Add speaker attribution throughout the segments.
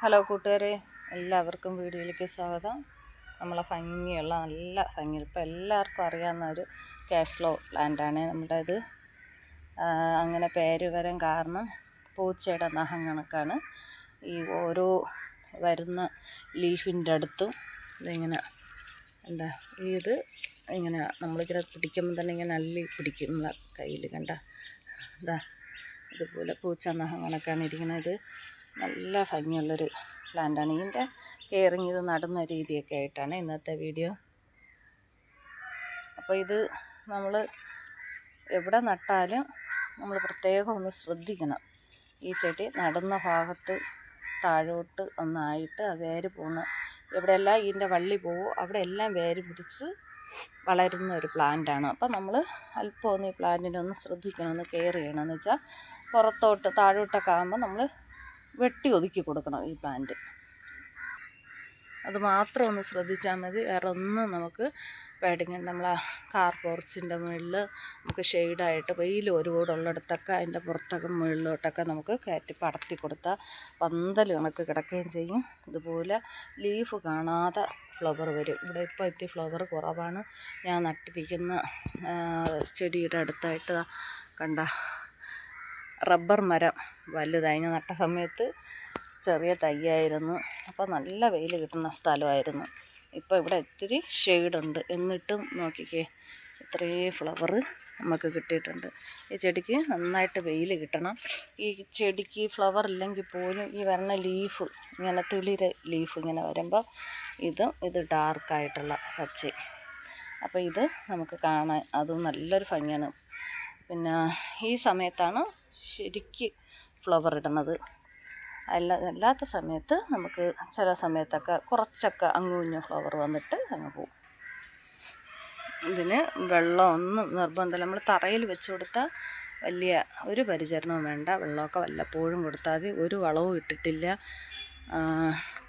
Speaker 1: Hello കൂട്ടുകാരെ, എല്ലാവർക്കും വീഡിയോയിലേക്ക് സ്വാഗതം. നമ്മളെ ഭംഗിയുള്ള നല്ല ഭംഗി ഇപ്പോൾ എല്ലാവർക്കും അറിയാവുന്ന ഒരു കാഷ്ലോ പ്ലാന്റാണ് നമ്മുടെ ഇത്. അങ്ങനെ പേര് വരാൻ കാരണം പൂച്ചയുടെ നഖം കണക്കാണ്. ഈ ഓരോ വരുന്ന ലീഫിൻ്റെ അടുത്തും ഇതിങ്ങനെ എന്താ ഇത് ഇങ്ങനെ നമ്മളിങ്ങനെ പിടിക്കുമ്പോൾ തന്നെ ഇങ്ങനെ അള്ളി പിടിക്കും നമ്മളെ കയ്യിൽ. കണ്ട ഇതാ ഇതുപോലെ പൂച്ച നഖം കണക്കാണ് ഇരിക്കുന്നത്. നല്ല ഭംഗിയുള്ളൊരു പ്ലാന്റാണ്. ഇതിൻ്റെ കെയറിങ് ഇത് നടുന്ന രീതിയൊക്കെ ആയിട്ടാണ് ഇന്നത്തെ വീഡിയോ. അപ്പോൾ ഇത് നമ്മൾ എവിടെ നട്ടാലും നമ്മൾ പ്രത്യേകം ഒന്ന് ശ്രദ്ധിക്കണം. ഈ ചെടി നടുന്ന ഭാഗത്ത് താഴോട്ട് ഒന്നായിട്ട് ആ വേര് പോകുന്ന എവിടെയെല്ലാം ഇതിൻ്റെ വള്ളി പോകുമോ അവിടെ എല്ലാം വേര് പിടിച്ച് വളരുന്ന ഒരു പ്ലാന്റാണ്. അപ്പം നമ്മൾ അല്പം ഒന്ന് ഈ പ്ലാന്റിനെ ഒന്ന് ശ്രദ്ധിക്കണം, ഒന്ന് കെയർ ചെയ്യണമെന്ന് വെച്ചാൽ പുറത്തോട്ട് താഴോട്ടൊക്കെ ആകുമ്പോൾ നമ്മൾ വെട്ടി ഒതുക്കി കൊടുക്കണം ഈ പ്ലാന്റ്. അത് മാത്രം ഒന്ന് ശ്രദ്ധിച്ചാൽ മതി. വേറെ ഒന്നും നമുക്ക് പേടിങ്ങനെ നമ്മളെ കാർ പോർച്ചിൻ്റെ മുകളിൽ നമുക്ക് ഷെയ്ഡായിട്ട് വെയിൽ ഒരുപാടുള്ളിടത്തൊക്കെ അതിൻ്റെ പുറത്തൊക്കെ മുകളിലോട്ടൊക്കെ നമുക്ക് കയറ്റി പടർത്തി കൊടുത്താൽ പന്തൽ കണക്ക് കിടക്കുകയും ചെയ്യും. ഇതുപോലെ ലീഫ് കാണാതെ ഫ്ലവർ വരും. ഇവിടെ ഇപ്പോൾ എത്തി ഫ്ലവർ കുറവാണ്. ഞാൻ നട്ടിരിക്കുന്ന ചെടിയുടെ അടുത്തായിട്ട് കണ്ട റബ്ബർ മരം വലുതായി. ഞാൻ നട്ട സമയത്ത് ചെറിയ തൈയായിരുന്നു. അപ്പോൾ നല്ല വെയിൽ കിട്ടുന്ന സ്ഥലമായിരുന്നു. ഇപ്പോൾ ഇവിടെ ഇത്തിരി ഷെയ്ഡുണ്ട്, എന്നിട്ടും നോക്കിക്കേ ഇത്രയും ഫ്ലവർ നമുക്ക് കിട്ടിയിട്ടുണ്ട്. ഈ ചെടിക്ക് നന്നായിട്ട് വെയിൽ കിട്ടണം. ഈ ചെടിക്ക് ഫ്ലവർ ഇല്ലെങ്കിൽ പോലും ഈ വരുന്ന ലീഫ് ഇങ്ങനെ തെളിര ലീഫ് ഇങ്ങനെ വരുമ്പോൾ ഇത് ഡാർക്കായിട്ടുള്ള പച്ച. അപ്പോൾ ഇത് നമുക്ക് കാണാൻ അതും നല്ലൊരു ഭംഗിയാണ്. പിന്നെ ഈ സമയത്താണ് ശരിക്ക് ഫ്ലവർ ഇടുന്നത്. അല്ലാത്ത സമയത്ത് നമുക്ക് ചില സമയത്തൊക്കെ കുറച്ചൊക്കെ അങ്ങുഞ്ഞ ഫ്ലവർ വന്നിട്ട് അങ്ങ് പോകും. ഇതിന് വെള്ളമൊന്നും നിർബന്ധമില്ല. നമ്മൾ തറയിൽ വെച്ച് കൊടുത്താൽ വലിയ ഒരു പരിചരണവും വേണ്ട. വെള്ളമൊക്കെ വല്ലപ്പോഴും കൊടുത്താൽ മതി. ഒരു വളവും ഇട്ടിട്ടില്ല.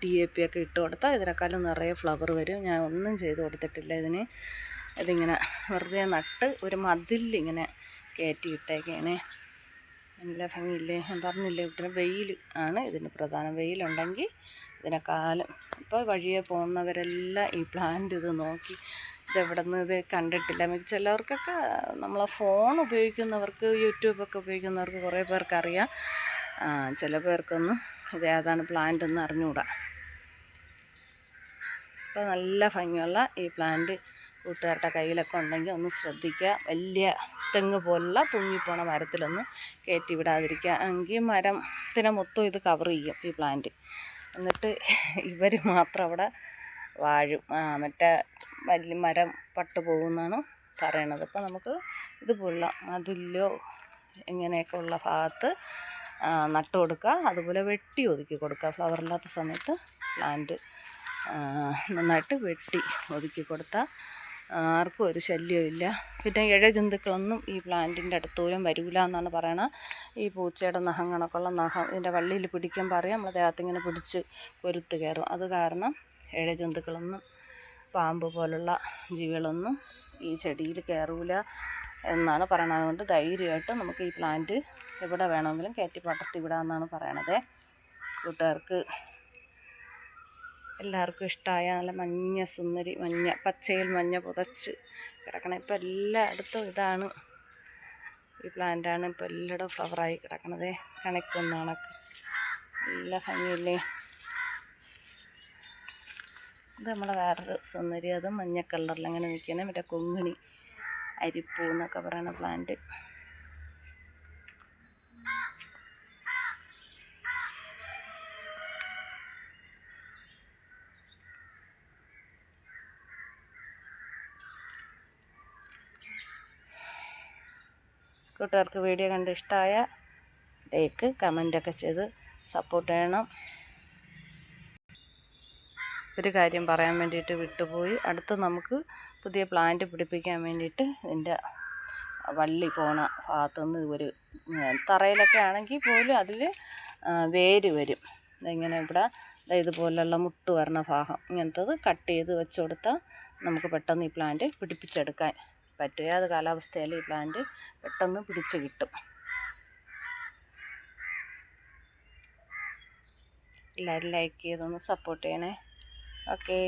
Speaker 1: DAP ഒക്കെ ഇട്ട് കൊടുത്താൽ ഇതിനേക്കാളും നിറയെ ഫ്ലവർ വരും. ഞാൻ ഒന്നും ചെയ്ത് കൊടുത്തിട്ടില്ല ഇതിന്. ഇതിങ്ങനെ വെറുതെ നട്ട് ഒരു മതിലിങ്ങനെ കയറ്റിയിട്ടേക്കാണ്. നല്ല ഭംഗിയില്ലേ? ഞാൻ പറഞ്ഞില്ലേ, ഇവിടെ വെയിൽ ആണ് ഇതിന് പ്രധാനം. വെയിലുണ്ടെങ്കിൽ ഇതിനെക്കാലം ഇപ്പോൾ വഴിയെ പോകുന്നവരെല്ലാം ഈ പ്ലാന്റ് ഇത് നോക്കി ഇതെവിടെ നിന്ന് ഇത് കണ്ടിട്ടില്ല. ചിലവർക്കൊക്കെ നമ്മളെ ഫോൺ ഉപയോഗിക്കുന്നവർക്ക് യൂട്യൂബൊക്കെ ഉപയോഗിക്കുന്നവർക്ക് കുറേ പേർക്കറിയാം. ചില പേർക്കൊന്നും ഇത് ഏതാണ് പ്ലാന്റ് എന്ന് അറിഞ്ഞുകൂടാ. അപ്പോൾ നല്ല ഭംഗിയുള്ള ഈ പ്ലാന്റ് കൂട്ടുകാരുടെ കയ്യിലൊക്കെ ഉണ്ടെങ്കിൽ ഒന്ന് ശ്രദ്ധിക്കുക. വലിയ തെങ്ങ് പോലുള്ള പൊങ്ങിപ്പോണ മരത്തിലൊന്നും കയറ്റി വിടാതിരിക്കുക. എങ്കിൽ മരത്തിനെ മൊത്തം ഇത് കവർ ചെയ്യും ഈ പ്ലാന്റ്. എന്നിട്ട് ഇവർ മാത്രം അവിടെ വാഴും. മറ്റേ വലിയ മരം പട്ടു പോകുമെന്നാണ് പറയണത്. അപ്പോൾ നമുക്ക് ഇതുപോലുള്ള മതിലോ ഇങ്ങനെയൊക്കെ ഉള്ള ഭാഗത്ത് നട്ടു കൊടുക്കുക. അതുപോലെ വെട്ടി ഒതുക്കി കൊടുക്കുക. ഫ്ലവറില്ലാത്ത സമയത്ത് പ്ലാന്റ് നന്നായിട്ട് വെട്ടി ഒതുക്കി കൊടുത്താൽ ആർക്കും ഒരു ശല്യമില്ല. പിന്നെ ഇഴജന്തുക്കളൊന്നും ഈ പ്ലാന്റിൻ്റെ അടുത്ത് പോലും വരില്ല എന്നാണ് പറയണത്. ഈ പൂച്ചയുടെ നഖം കണക്കുള്ള നഖം ഇതിൻ്റെ വള്ളിയിൽ പിടിക്കുമ്പോൾ അറിയാം, നമ്മളെ ദേഹത്തിങ്ങനെ പിടിച്ച് കൊരുത്ത് കയറും. അത് കാരണം ഇഴജന്തുക്കളൊന്നും പാമ്പ് പോലുള്ള ജീവികളൊന്നും ഈ ചെടിയിൽ കയറൂല എന്നാണ് പറയണത്. അതുകൊണ്ട് ധൈര്യമായിട്ട് നമുക്ക് ഈ പ്ലാന്റ് എവിടെ വേണമെങ്കിലും കയറ്റി പടർത്തി വിടാമെന്നാണ് പറയണത്. കൂട്ടുകാർക്ക് എല്ലാവർക്കും ഇഷ്ടമായ നല്ല മഞ്ഞ സുന്ദരി പച്ചയിൽ മഞ്ഞ പുതച്ച് കിടക്കണം. ഇപ്പോൾ എല്ലായിടത്തും ഇതാണ്, ഈ പ്ലാന്റാണ് ഇപ്പോൾ എല്ലായിടവും ഫ്ലവറായി കിടക്കണത്. കണക്കൊന്ന് കണക്ക് നല്ല ഭംഗിയില്ലേ? ഇത് നമ്മളെ വേറൊരു സുന്ദരി, അത് മഞ്ഞ കളറിൽ അങ്ങനെ നിൽക്കണം. മറ്റേ കൊങ്ങിണി അരിപ്പൂ എന്നൊക്കെ പറയുന്ന പ്ലാന്റ്. കൂട്ടുകാർക്ക് വീഡിയോ കണ്ട് ഇഷ്ടമായ ലൈക്ക് കമൻറ്റൊക്കെ ചെയ്ത് സപ്പോർട്ട് ചെയ്യണം. ഒരു കാര്യം പറയാൻ വേണ്ടിയിട്ട് വിട്ടുപോയി. അടുത്ത് നമുക്ക് പുതിയ പ്ലാന്റ് പിടിപ്പിക്കാൻ വേണ്ടിയിട്ട് ഇതിൻ്റെ വള്ളി പോണ ഭാഗത്തുനിന്ന് ഒരു തറയിലൊക്കെ ആണെങ്കിൽ പോലും അതിൽ വേര് വരും. ഇങ്ങനെ ഇവിടെ ഇതുപോലുള്ള മുട്ട് വരണ ഭാഗം ഇങ്ങനത്തത് കട്ട് ചെയ്ത് വെച്ച് കൊടുത്താൽ നമുക്ക് പെട്ടെന്ന് ഈ പ്ലാന്റ് പിടിപ്പിച്ചെടുക്കാൻ പറ്റും. ഏത് കാലാവസ്ഥയിലും ഈ പ്ലാന്റ് പെട്ടെന്ന് പിടിച്ച് കിട്ടും. എല്ലാവരും ലൈക്ക് ചെയ്തൊന്ന് സപ്പോർട്ട് ചെയ്യണേ. ഓക്കേ.